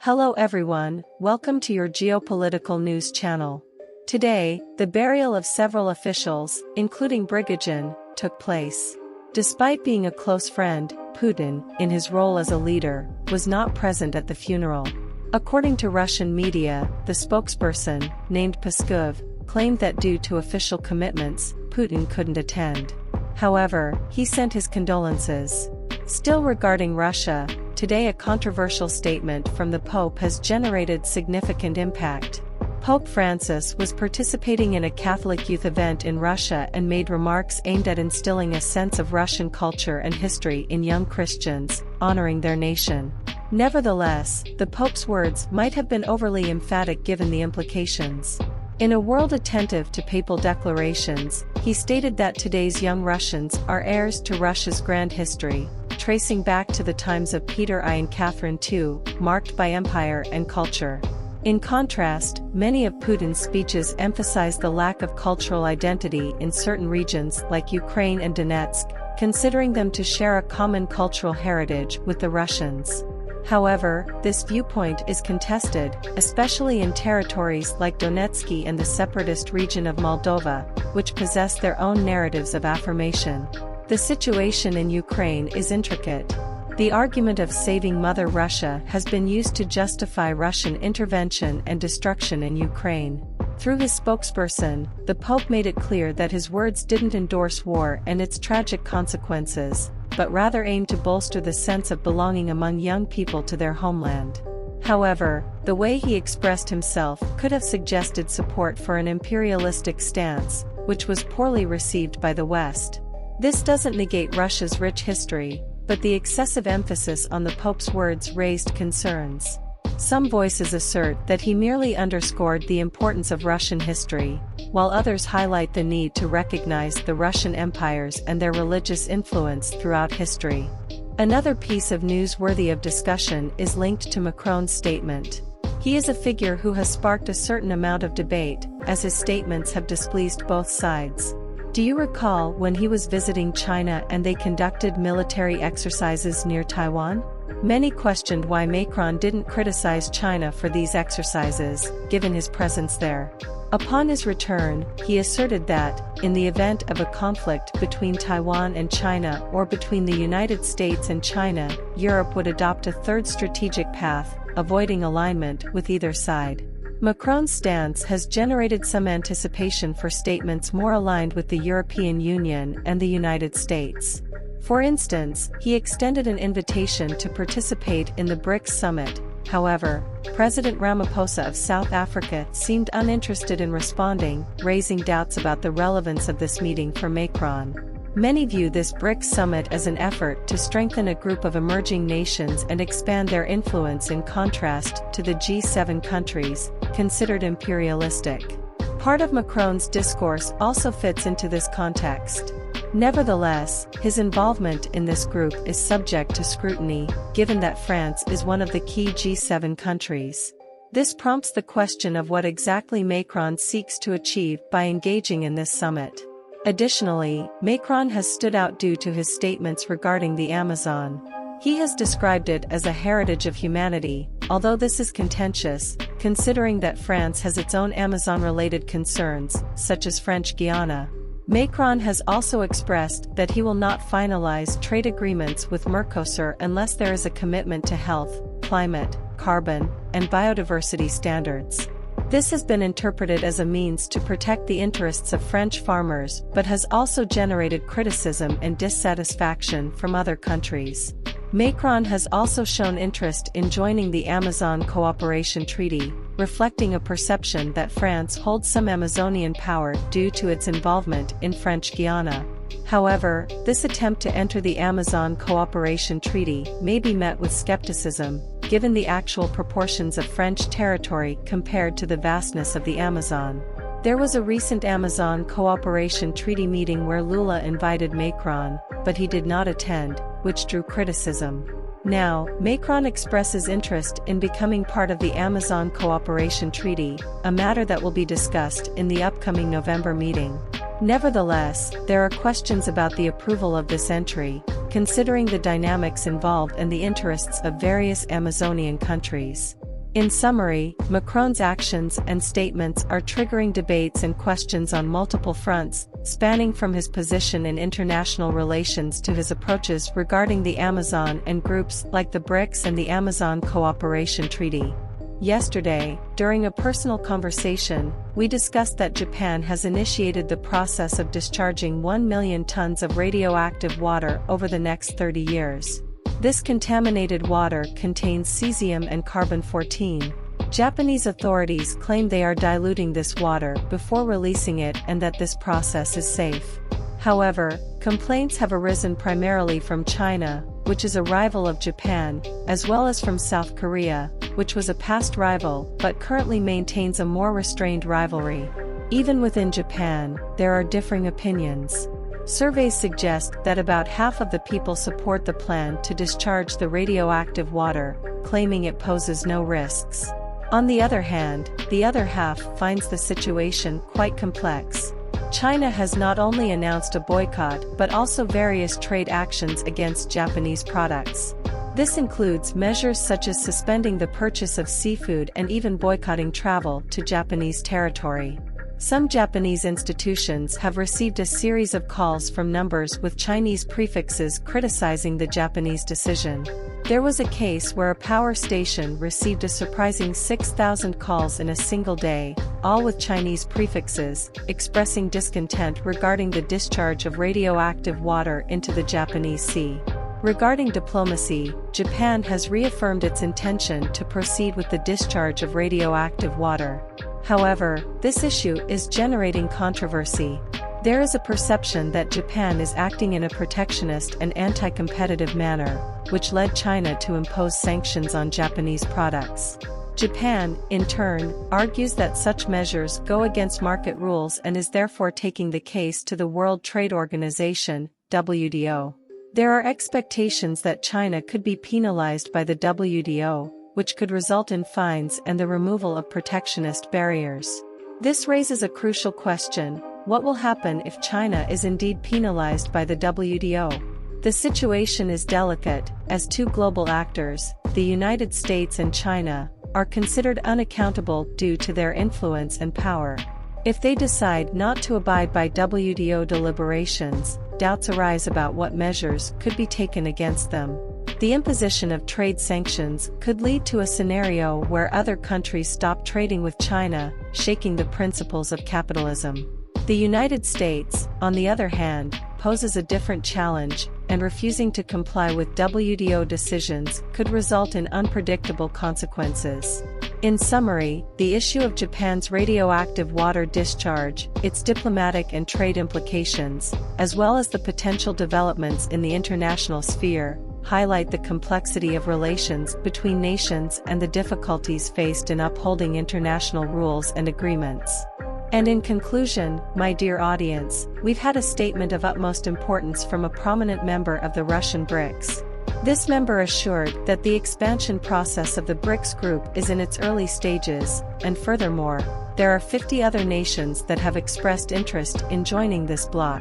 Hello everyone, welcome to your geopolitical news channel. Today, the burial of several officials, including Prigozhin, took place. Despite being a close friend, Putin, in his role as a leader, was not present at the funeral. According to Russian media, the spokesperson, named Peskov, claimed that due to official commitments, Putin couldn't attend. However, he sent his condolences. Still regarding Russia, today a controversial statement from the Pope has generated significant impact. Pope Francis was participating in a Catholic youth event in Russia and made remarks aimed at instilling a sense of Russian culture and history in young Christians, honoring their nation. Nevertheless, the Pope's words might have been overly emphatic given the implications. In a world attentive to papal declarations, he stated that today's young Russians are heirs to Russia's grand history, tracing back to the times of Peter I and Catherine II, marked by empire and culture. In contrast, many of Putin's speeches emphasize the lack of cultural identity in certain regions like Ukraine and Donetsk, considering them to share a common cultural heritage with the Russians. However, this viewpoint is contested, especially in territories like Donetsk and the separatist region of Moldova, which possess their own narratives of affirmation. The situation in Ukraine is intricate. The argument of saving Mother Russia has been used to justify Russian intervention and destruction in Ukraine. Through his spokesperson, the Pope made it clear that his words didn't endorse war and its tragic consequences, but rather aimed to bolster the sense of belonging among young people to their homeland. However, the way he expressed himself could have suggested support for an imperialistic stance, which was poorly received by the West. This doesn't negate Russia's rich history, but the excessive emphasis on the Pope's words raised concerns. Some voices assert that he merely underscored the importance of Russian history, while others highlight the need to recognize the Russian empires and their religious influence throughout history. Another piece of news worthy of discussion is linked to Macron's statement. He is a figure who has sparked a certain amount of debate, as his statements have displeased both sides. Do you recall when he was visiting China and they conducted military exercises near Taiwan? Many questioned why Macron didn't criticize China for these exercises, given his presence there. Upon his return, he asserted that, in the event of a conflict between Taiwan and China or between the United States and China, Europe would adopt a third strategic path, avoiding alignment with either side. Macron's stance has generated some anticipation for statements more aligned with the European Union and the United States. For instance, he extended an invitation to participate in the BRICS summit. However, President Ramaphosa of South Africa seemed uninterested in responding, raising doubts about the relevance of this meeting for Macron. Many view this BRICS summit as an effort to strengthen a group of emerging nations and expand their influence in contrast to the G7 countries, considered imperialistic. Part of Macron's discourse also fits into this context. Nevertheless, his involvement in this group is subject to scrutiny, given that France is one of the key G7 countries. This prompts the question of what exactly Macron seeks to achieve by engaging in this summit. Additionally, Macron has stood out due to his statements regarding the Amazon. He has described it as a heritage of humanity, although this is contentious, considering that France has its own Amazon-related concerns, such as French Guiana. Macron has also expressed that he will not finalize trade agreements with Mercosur unless there is a commitment to health, climate, carbon, and biodiversity standards. This has been interpreted as a means to protect the interests of French farmers but has also generated criticism and dissatisfaction from other countries. Macron has also shown interest in joining the Amazon Cooperation Treaty, reflecting a perception that France holds some Amazonian power due to its involvement in French Guiana. However, this attempt to enter the Amazon Cooperation Treaty may be met with skepticism, given the actual proportions of French territory compared to the vastness of the Amazon. There was a recent Amazon Cooperation Treaty meeting where Lula invited Macron, but he did not attend, which drew criticism. Now, Macron expresses interest in becoming part of the Amazon Cooperation Treaty, a matter that will be discussed in the upcoming November meeting. Nevertheless, there are questions about the approval of this entry, considering the dynamics involved and the interests of various Amazonian countries. In summary, Macron's actions and statements are triggering debates and questions on multiple fronts, spanning from his position in international relations to his approaches regarding the Amazon and groups like the BRICS and the Amazon Cooperation Treaty. Yesterday, during a personal conversation, we discussed that Japan has initiated the process of discharging 1 million tons of radioactive water over the next 30 years. This contaminated water contains cesium and carbon-14. Japanese authorities claim they are diluting this water before releasing it and that this process is safe. However, complaints have arisen primarily from China, which is a rival of Japan, as well as from South Korea, which was a past rival but currently maintains a more restrained rivalry. Even within Japan, there are differing opinions. Surveys suggest that about half of the people support the plan to discharge the radioactive water, claiming it poses no risks. On the other hand, the other half finds the situation quite complex. China has not only announced a boycott but also various trade actions against Japanese products. This includes measures such as suspending the purchase of seafood and even boycotting travel to Japanese territory. Some Japanese institutions have received a series of calls from numbers with Chinese prefixes criticizing the Japanese decision. There was a case where a power station received a surprising 6,000 calls in a single day, all with Chinese prefixes, expressing discontent regarding the discharge of radioactive water into the Japanese Sea. Regarding diplomacy, Japan has reaffirmed its intention to proceed with the discharge of radioactive water. However, this issue is generating controversy. There is a perception that Japan is acting in a protectionist and anti-competitive manner, which led China to impose sanctions on Japanese products. Japan, in turn, argues that such measures go against market rules and is therefore taking the case to the World Trade Organization, WTO. There are expectations that China could be penalized by the WTO, which could result in fines and the removal of protectionist barriers. This raises a crucial question: what will happen if China is indeed penalized by the WTO? The situation is delicate, as two global actors, the United States and China, are considered unaccountable due to their influence and power. If they decide not to abide by WTO deliberations, doubts arise about what measures could be taken against them. The imposition of trade sanctions could lead to a scenario where other countries stop trading with China, shaking the principles of capitalism. The United States, on the other hand, poses a different challenge, and refusing to comply with WTO decisions could result in unpredictable consequences. In summary, the issue of Japan's radioactive water discharge, its diplomatic and trade implications, as well as the potential developments in the international sphere, highlight the complexity of relations between nations and the difficulties faced in upholding international rules and agreements. And in conclusion, my dear audience, we've had a statement of utmost importance from a prominent member of the Russian BRICS. This member assured that the expansion process of the BRICS group is in its early stages, and furthermore, there are 50 other nations that have expressed interest in joining this bloc.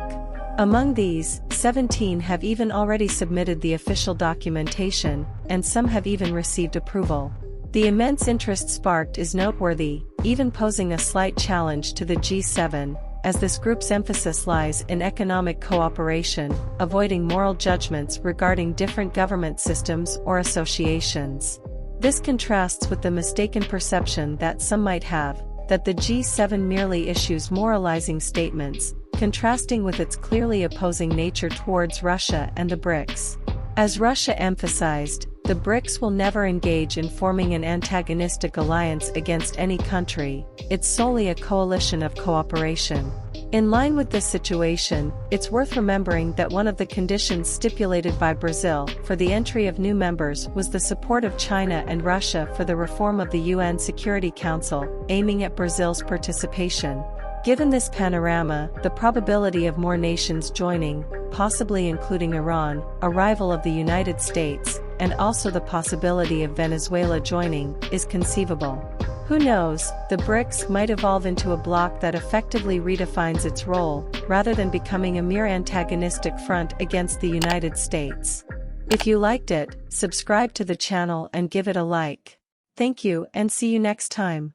Among these, 17 have even already submitted the official documentation, and some have even received approval. The immense interest sparked is noteworthy, even posing a slight challenge to the G7, as this group's emphasis lies in economic cooperation, avoiding moral judgments regarding different government systems or associations. This contrasts with the mistaken perception that some might have, that the G7 merely issues moralizing statements, contrasting with its clearly opposing nature towards Russia and the BRICS. As Russia emphasized, the BRICS will never engage in forming an antagonistic alliance against any country, it's solely a coalition of cooperation. In line with this situation, it's worth remembering that one of the conditions stipulated by Brazil for the entry of new members was the support of China and Russia for the reform of the UN Security Council, aiming at Brazil's participation. Given this panorama, the probability of more nations joining, possibly including Iran, a rival of the United States, and also the possibility of Venezuela joining, is conceivable. Who knows, the BRICS might evolve into a bloc that effectively redefines its role, rather than becoming a mere antagonistic front against the United States. If you liked it, subscribe to the channel and give it a like. Thank you and see you next time.